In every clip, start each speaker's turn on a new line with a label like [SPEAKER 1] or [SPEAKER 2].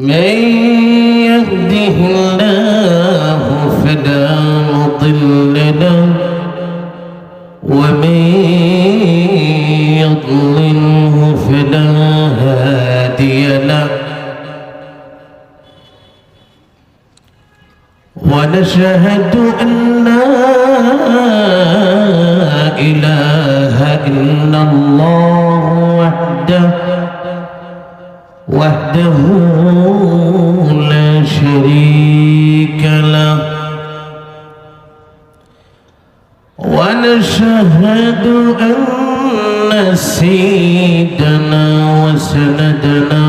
[SPEAKER 1] من يهده الله فلا مضل له ومن يضلله فلا هادي له ونشهد أن لا إله إلا الله وحده لا شريك له ونشهد أن سيدنا وسندنا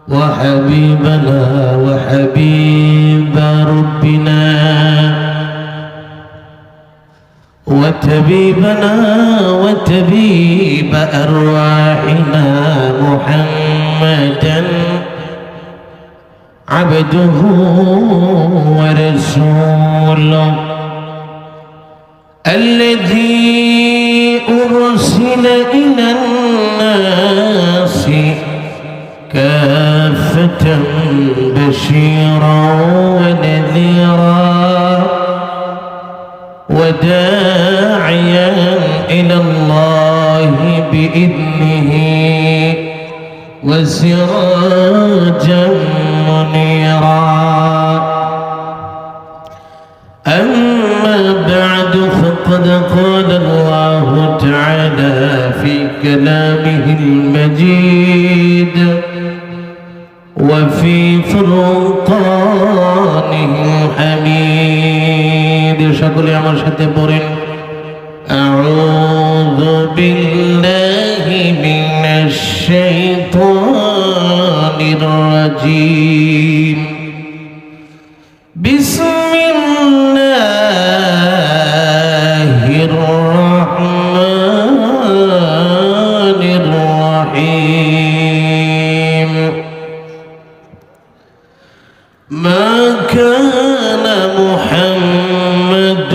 [SPEAKER 1] وحبيبنا وحبيب ربنا وطبيبنا وطبيب أرواحنا محمدا عبده ورسوله الذي أرسل إلى الناس كافة بشيرا ونذيرا وداعيا إلى الله بإذنه وسراجا منيرا أما بعد فقد قال الله تعالى في كلامه المجيد وفي فرقانه الحميد সকলে আমার সাথে পড়েন أعوذ بالله من الشيطان الرجيم بسم الله الرحمن الرحيم ما كان محمد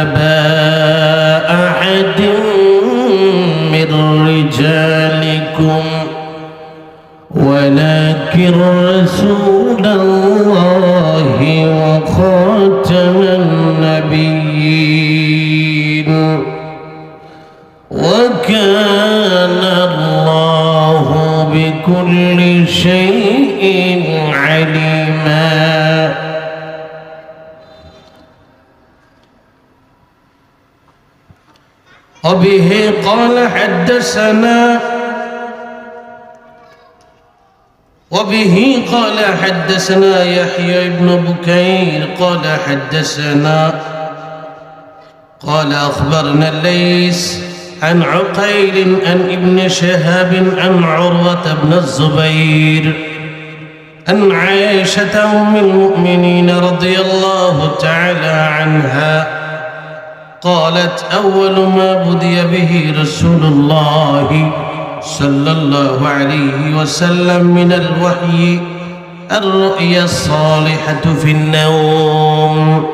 [SPEAKER 1] أبا أحد من رجالكم ولكن رسول الله وخاتم النبيين وكان الله بكل شيء عليما وبه قال حدثنا يحيى بن بكير قال حدثنا قال أخبرنا الليث عن عقيل عن ابن شهاب عن عروة بن الزبير عن عائشة أم المؤمنين رضي الله تعالى عنها قالت أول ما بدي به رسول الله صلى الله عليه وسلم من الوحي الرؤيا الصالحة في النوم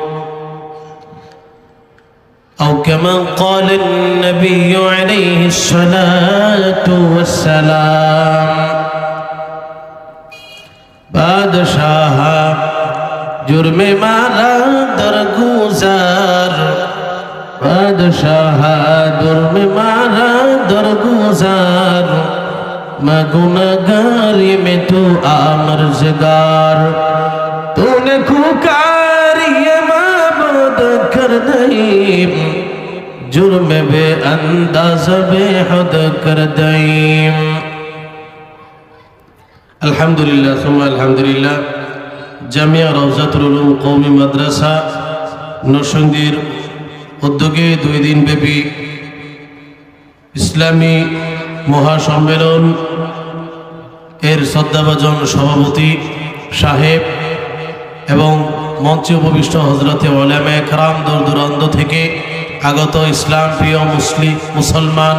[SPEAKER 1] أو كما قال النبي عليه الصلاة والسلام بادشاہ جرم مارا درگزار بادشاہ جرم مارا درگزار میں گناہگاری میں تو آمرزگار تو نے کھوکاری معبود کر دئیم جرم بے انداز بے حد کر دئیم الحمدللہ ثم الحمدللہ জামিয়া রওজাতুল উলুম কওমি মাদ্রাসা নরসিংদীর উদ্যোগে 2 দিন ব্যাপী ইসলামী মহাসম্মেলন এর শ্রদ্ধাভাজন সভাপতি সাহেব এবং মঞ্চে উপবিষ্ট হযরতে উলামায়ে কেরাম দূর দূরান্ত থেকে আগত ইসলাম প্রিয় মুসলমান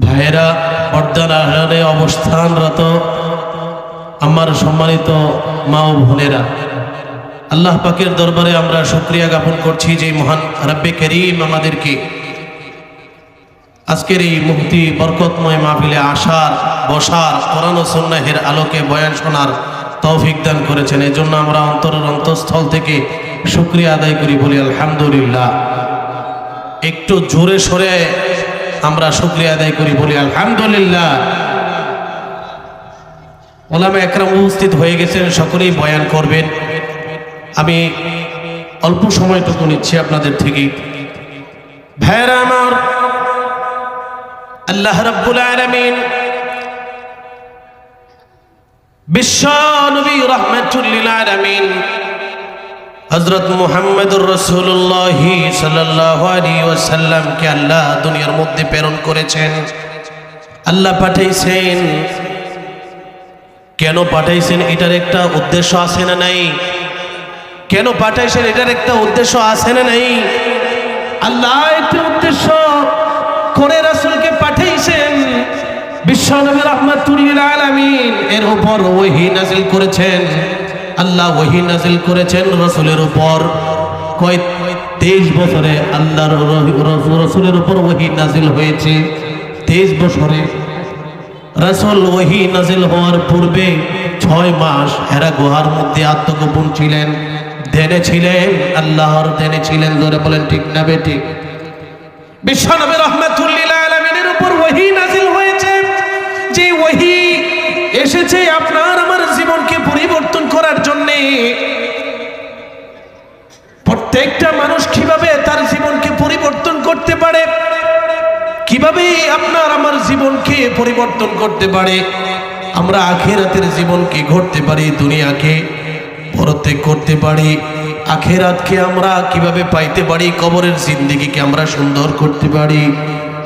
[SPEAKER 1] ভাইরা পর্দার আড়ালে অবস্থানরত আমার সম্মানিত মা ও বোনেরা, আল্লাহ পাকের দরবারে আমরা শুকরিয়া জ্ঞাপন করছি যে মহান রব্বে করিম আমাদেরকে আজকের এই মুক্তি বরকতময় মাহফিলে আসার বসার কোরআন ও সুন্নাহের আলোকে বয়ান শোনার তৌফিক দান করেছেন। এই জন্য আমরা অন্তরের অন্তঃস্থল থেকে শুকরিয়া আদায় করি, বলি আলহামদুলিল্লাহ। একটু জোরে সরে আমরা শুকরিয়া আদায় করি, বলি আলহামদুলিল্লাহ। ওলামা একরাম উপস্থিত হয়ে গেছেন, সকলেই বয়ান করবেন। আমি অল্প সময়টুকু নিচ্ছি আপনাদের থেকে। ভাইরা আমার, আল্লাহ রাব্বুল আলামিন বিশ্ব নবী রাহমাতুল লিল আলামিন হযরত মুহাম্মদুর রাসূলুল্লাহ সাল্লাল্লাহু আলাইহি ওয়াসাল্লামকে আল্লাহ দুনিয়ার মধ্যে প্রেরণ করেছেন। আল্লাহ পাঠাইছেন। কেন পাঠাইছেন এটার একটা উদ্দেশ্য আছে না নাই? কেন পাঠাইছেন এটার একটা উদ্দেশ্য আছে না নাই? আল্লাহ একটা উদ্দেশ্য করে রাসূলকে পাঠাইছেন। বিশ্বনবী রাহমাতুল লিল আলামিন এর উপর ওহী নাযিল করেছেন। আল্লাহ ওহী নাযিল করেছেন রাসূলের উপর। কয় 23 বছরে আল্লাহর রাসূলের উপর ওহী নাযিল হয়েছে। 23 বছরে রাসূল ওহী নাযিল হওয়ার পূর্বে 6 মাস হেরা গুহার মধ্যে আত্মগোপন ছিলেন, ধ্যানে ছিলেন, আল্লাহর ধ্যানে ছিলেন। জোরে বলেন ঠিক না বেঠিক? বিশ্বনবী রাহমাতুল লিল আলামিনের উপর ওহী নাযিল হয়েছে। যে ওহী এসেছে আপনার আমার জীবনকে পরিবর্তন করার জন্য। প্রত্যেকটা মানুষ কিভাবে তার জীবনকে পরিবর্তন করতে পারে, কিভাবে আপনার আমার জীবনকে পরিবর্তন করতে পারে, আমরা আখিরাতের জীবনকে গড়তে পারি, দুনিয়াকে পরত্যাগ করতে পারি, আখিরাতকে আমরা কিভাবে পাইতে পারি, কবরের জিন্দেগিকে আমরা সুন্দর করতে পারি।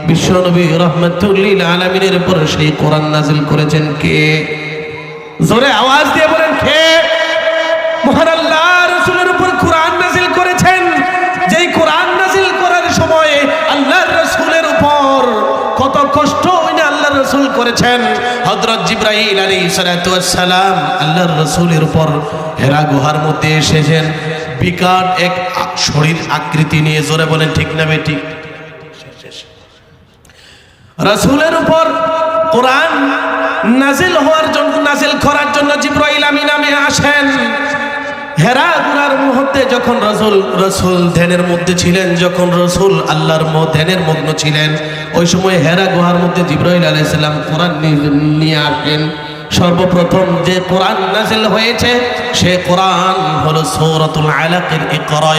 [SPEAKER 1] বিশ্বনবী রাহমাতুল লিল আলামিনের উপর সেই কোরআন নাযিল করেছেন কে? জোরে আওয়াজ দিয়ে বলেন কে? মহান আল্লাহ রাসূলের উপর কোরআন নাযিল করেছেন। যেই কোরআন নাযিল করার সময় আল্লাহর রাসূলের উপর কত কষ্ট না আল্লাহর রাসূল করেছেন। হযরত জিবরাইল আলাইহিস সালাতু ওয়াস সালাম আল্লাহর রাসূলের উপর হেরা গুহার মধ্যে এসেছেন বিকাট এক শরীর আকৃতি নিয়ে। জোরে বলেন ঠিক না বেঠিক? রাসূলের উপর কোরআন নাযিল হওয়ার জন্য, নাযিল করার জন্য জিবরাইল আমিন নামে আসেন। হেরা গুহার মুহূর্তে যখন রাসূল ধ্যানের মধ্যে ছিলেন, যখন রাসূল আল্লাহর ধ্যানের মগ্ন ছিলেন, ওই সময় হেরা গুহার মধ্যে জিবরাইল আলাইহিস সালাম কোরআন নিয়ে আসেন। সর্বপ্রথম যে কোরআন নাযিল হয়েছে সে কোরআন হলো সূরাতুল আলাকের ইকরা।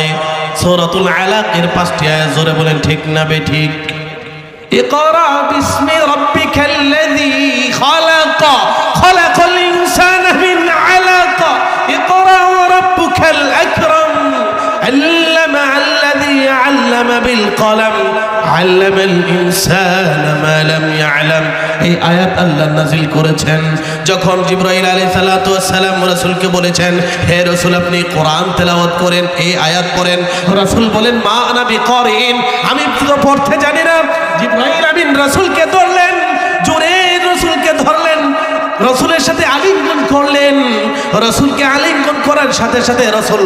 [SPEAKER 1] সূরাতুল আলাকের 5টি আয়াত। জোরে বলেন ঠিক না বেঠিক? ইকরা বিসমি রাব্বিকাল্লাযী খালাক, খালাকাল ইনসানা মিন আলাক, ইকরা ওয়া রাব্বুকাল আকরাম, আল্লামা আল্লাযী আল্লামা বিল কলম, আল্লামাল ইনসানা মা লাম ইয়ালাম। এই আয়াত আল্লাহ নাযিল করেছেন। যখন জিবরাইল আলাইহিস সালাতু ওয়াস সালাম রাসূলকে বলেছেন, হে রাসূল আপনি কোরআন তেলাওয়াত করেন, এই আয়াত পড়েন। রাসূল বলেন, মা আনা বিকারিন, আমি তো পড়তে জানি না। জিবরাইল আমিন রাসূলকে ধরলেন, জোরে রাসূলকে ধরলেন, রাসূলের সাথে আলিঙ্গন করলেন। রাসূলকে আলিঙ্গন করার সাথে সাথে রাসূল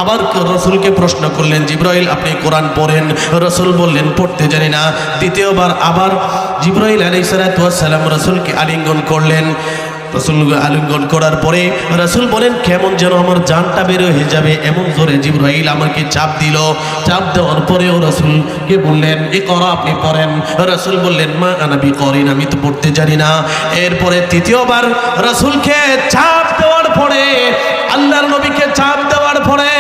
[SPEAKER 1] আবার রাসূলকে প্রশ্ন করলেন, জিবরাইল আপনি কোরআন পড়েন। রাসূল বললেন পড়তে জানি না। দ্বিতীয়বার আবার জিবরাইল আলাইহিস সালাতু ওয়াস সালাম রাসূলকে আলিঙ্গন করলেন। রাসূল আলিঙ্গন করার পরে রাসূল বলেন, কেমন যেন আমার জানটা বের হয়ে যাবে, এমন জোরে জিবরাইল আমাকে চাপ দিল। চাপ দেওয়ার পরেও রাসূলকে বললেন, ইকরা আপনি পড়েন। রাসূল বললেন, মা আনা বিকারিন, আমি তো পড়তে জানি না। এরপরে তৃতীয়বার রাসূলকে চাপ দেওয়ার পরে, আল্লাহর নবীকে চাপ দেওয়ার পরে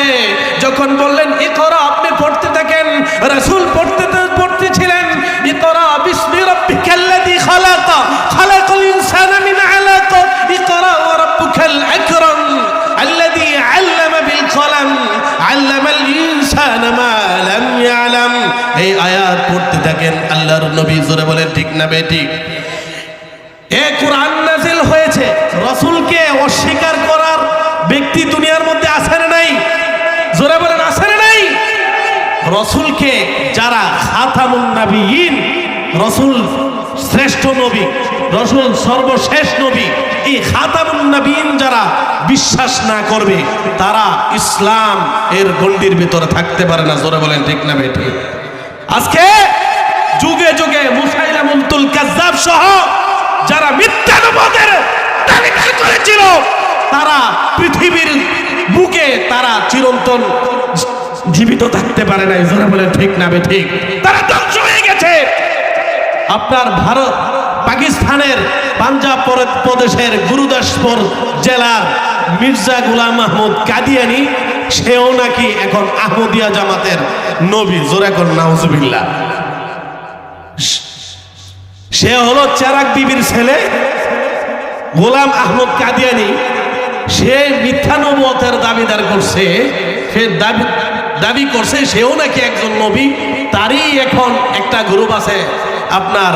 [SPEAKER 1] যখন বললেন ইকরা আপনি পড়তে থাকেন, রাসূল পড়তেছিলেন, ইকরা বিসমি রাব্বিকাল্লাযী খালাক, খালাকাল ইনসানা মিন আলাক, ইকরা ওয়া রাব্বুকাল আকরাম, আল্লাযী আল্লামা বিল কলম, আল্লামাল ইনসানা মা লাম ইয়ালাম। এই আয়াত পড়তে থাকেন আল্লাহর নবী। জোরে বলেন ঠিক না বেঠিক? এই কোরআন নাযিল হয়েছে, রাসূলকে অস্বীকার করার ব্যক্তি দুনিয়ার মধ্যে আছে না নাই? জোরে বলেন আছে না নাই? রাসূলকে যারা খাতামুন নবিয়্যিন, রাসূল শ্রেষ্ঠ নবী, রাসূল সর্বশেষ নবী, এই খাতামুন নবিয়্যিন যারা বিশ্বাস না করবে তারা ইসলাম এর গণ্ডির ভিতরে থাকতে পারে না। জোরে বলেন ঠিক না বেঠিক? আজকে যুগে যুগে মুসাইলামুল কাজ্জাব সহ যারা মিথ্যা নবুয়তের দাবি করেছিল তারা পৃথিবীর বুকে তারা চিরন্তন জীবিত থাকতে পারে নাই। জোরে বলেন ঠিক না ঠিক? তারা ধ্বংস হয়ে গেছে। আপনার ভারত পাকিস্তানের পাঞ্জাব প্রদেশের গুরুদাসপুর জেলার মির্জা গোলাম মাহমুদ কাদিয়ানি, সেও নাকি এখন আহমদিয়া জামাতের নবী। জোরে কোন নাউজুবিল্লাহ। সে হলো চেরাগ বিবির ছেলে গোলাম আহমদ কাদিয়ানি। সে মিথ্যা নবুয়তের দাবিদার করছে, সে দাবি করছে সেও নাকি একজন নবী। তারই এখন একটা গ্রুপ আছে আপনার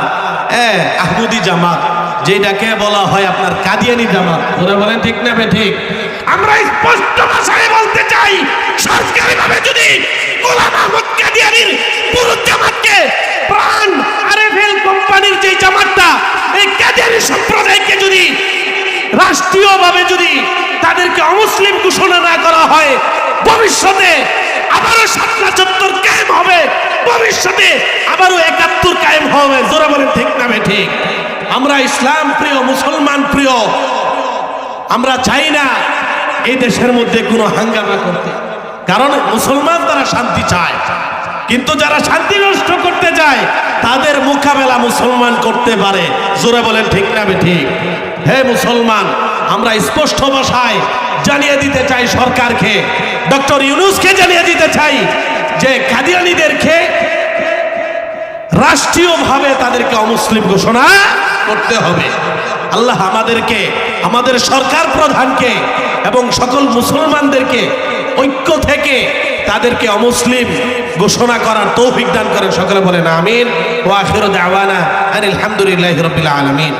[SPEAKER 1] আহমদি জামাত, যেটাকে বলা হয় আপনার কাদিয়ানি জামাত। ওরা বলেন ঠিক না ঠিক? আমরা স্পষ্ট ভাষায় বলতে চাই, সরকারিভাবে যদি গোলাম আহমদ কাদিয়ানির পুরো জামাতকে প্রাণ আরএফএল কোম্পানির যে জামাতটা, এই কাদিয়ানি সম্প্রদায়কে যদি রাষ্ট্রীয়ভাবে যদি তাদেরকে অমুসলিম ঘোষণা না করা হয়, ভবিষ্যতে আবারও ৭৭ কায়েম হবে, ভবিষ্যতে আবারও ৭১ কায়েম হবে। জোরে বলেন ঠিক না ঠিক? আমরা ইসলাম প্রিয়, মুসলমান প্রিয়, আমরা চাই না এই দেশের মধ্যে কোনো হাঙ্গামা করতে, কারণ মুসলমান তারা শান্তি চায়। কিন্তু যারা শান্তি নষ্ট করতে যায় তাদের মোকাবেলা মুসলমান করতে পারে। জোরে বলেন ঠিক না ঠিক? হে মুসলমান, আমরা স্পষ্ট ভাষায় জানিয়ে দিতে চাই সরকারকে, ডক্টর ইউনূসকে জানিয়ে দিতে চাই যে কাদিয়ানীদেরকে রাষ্ট্রীয়ভাবে তাদেরকে অমুসলিম ঘোষণা করতে হবে। আল্লাহ আমাদেরকে, আমাদের সরকার প্রধানকে এবং সকল মুসলমানদেরকে ঐক্য থেকে তাদেরকে অমুসলিম ঘোষণা করার তৌফিক দান করেন। সকলে বলেন আমিন। ওয়া আখিরু দাওয়ানা আনিল হামদুলিল্লাহি রাব্বিল আলামিন।